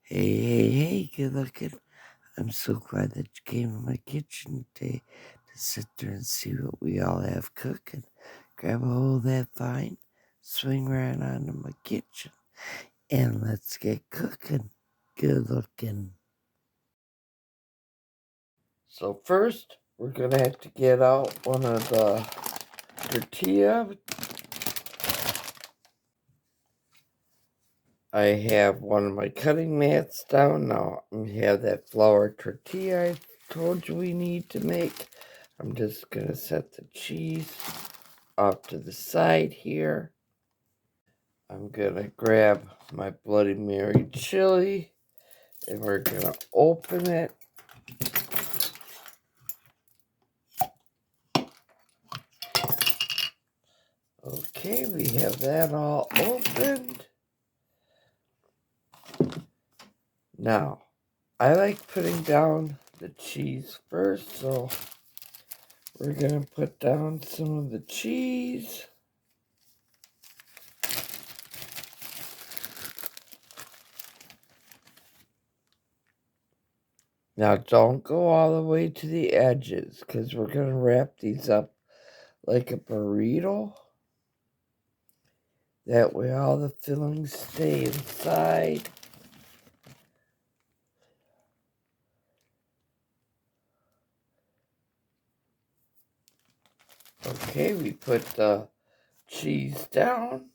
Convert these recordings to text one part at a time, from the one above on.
Hey, good looking. I'm so glad that you came to my kitchen today to sit there and see what we all have cooking. Grab a hold of that vine, swing right onto my kitchen, and let's get cooking. Good looking. So first, we're gonna have to get out one of the tortilla. I have one of my cutting mats down now. I have that flour tortilla I told you we need to make. I'm just gonna set the cheese off to the side here. I'm gonna grab my Bloody Mary chili and we're gonna open it. Okay, we have that all opened. Now, I like putting down the cheese first, so we're gonna put down some of the cheese. Now, don't go all the way to the edges because we're going to wrap these up like a burrito. That way all the fillings stay inside. Okay, we put the cheese down.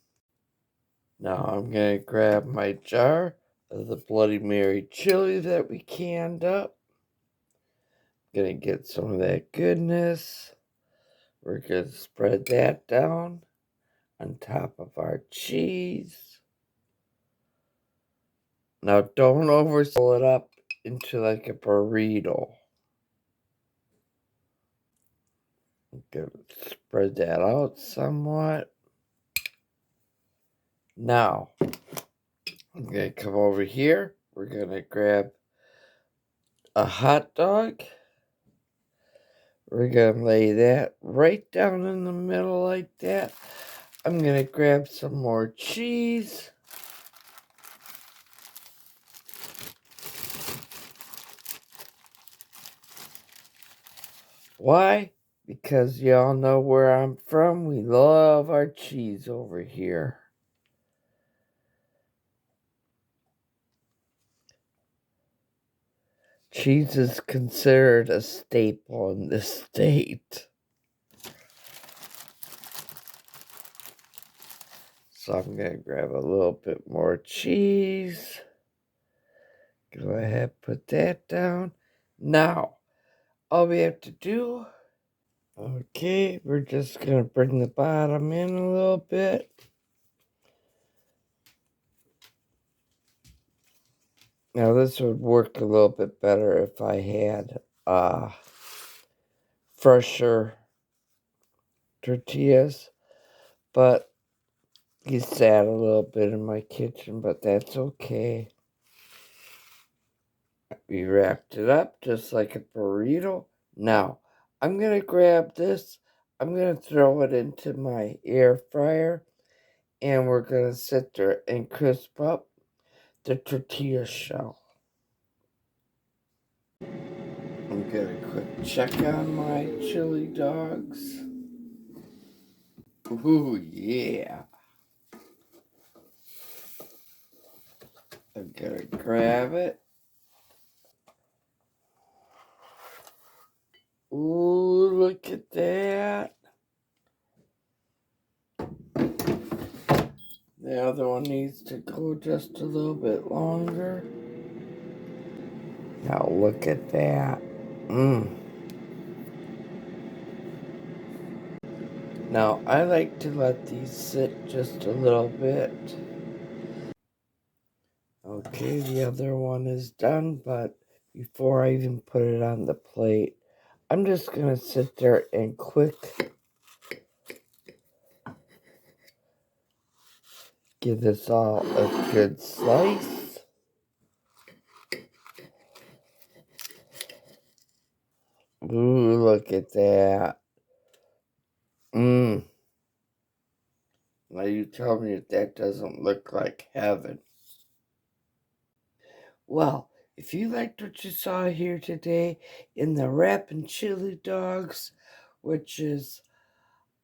Now I'm going to grab my jar of the Bloody Mary chili that we canned up. Going to get some of that goodness. We're going to spread that down on top of our cheese. Now don't overfill it up into like a burrito. I'm gonna spread that out somewhat. Now, I'm gonna come over here. We're gonna grab a hot dog. We're gonna lay that right down in the middle like that. I'm gonna grab some more cheese. Why? Because y'all know where I'm from. We love our cheese over here. Cheese is considered a staple in this state. So I'm going to grab a little bit more cheese. Go ahead, put that down. Now, all we have to do, okay, we're just going to bring the bottom in a little bit. Now, this would work a little bit better if I had fresher tortillas, but he sat a little bit in my kitchen, but that's okay. We wrapped it up just like a burrito. Now, I'm going to grab this. I'm going to throw it into my air fryer. And we're going to sit there and crisp up the tortilla shell. I'm going to quick check on my chili dogs. Ooh, yeah. I'm going to grab it. Ooh, look at that. The other one needs to go just a little bit longer. Now look at that. Now I like to let these sit just a little bit. Okay, the other one is done, but before I even put it on the plate, I'm just gonna sit there and quick give this all a good slice. Ooh, look at that. Now you tell me if that doesn't look like heaven. Well, if you liked what you saw here today in the Wrappin' Chili Dogs, which is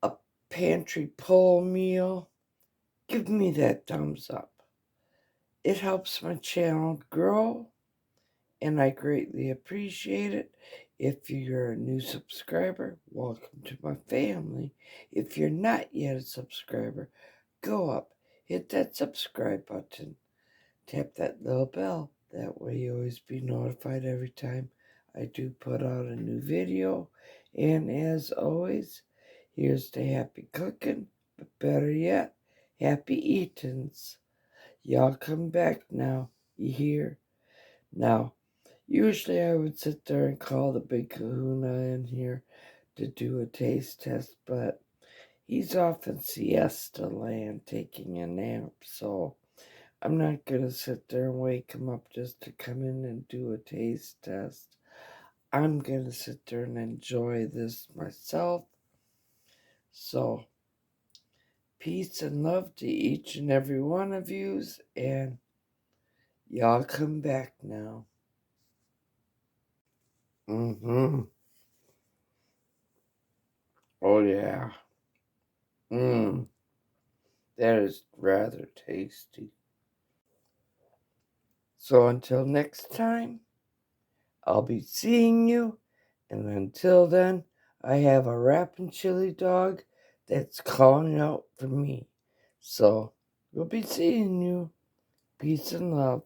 a pantry pull meal, give me that thumbs up. It helps my channel grow, and I greatly appreciate it. If you're a new subscriber, welcome to my family. If you're not yet a subscriber, go up, hit that subscribe button, tap that little bell. That way you always be notified every time I do put out a new video. And as always, here's to happy cooking, but better yet, happy eatings. Y'all come back now, you hear? Now, usually I would sit there and call the big kahuna in here to do a taste test, but he's off in siesta land taking a nap, so I'm not gonna sit there and wake him up just to come in and do a taste test. I'm gonna sit there and enjoy this myself. So, peace and love to each and every one of yous, and y'all come back now. Mm-hmm. Oh yeah. Mmm. That is rather tasty. So until next time, I'll be seeing you, and until then, I have a rapping chili dog that's calling out for me. So we'll be seeing you. Peace and love.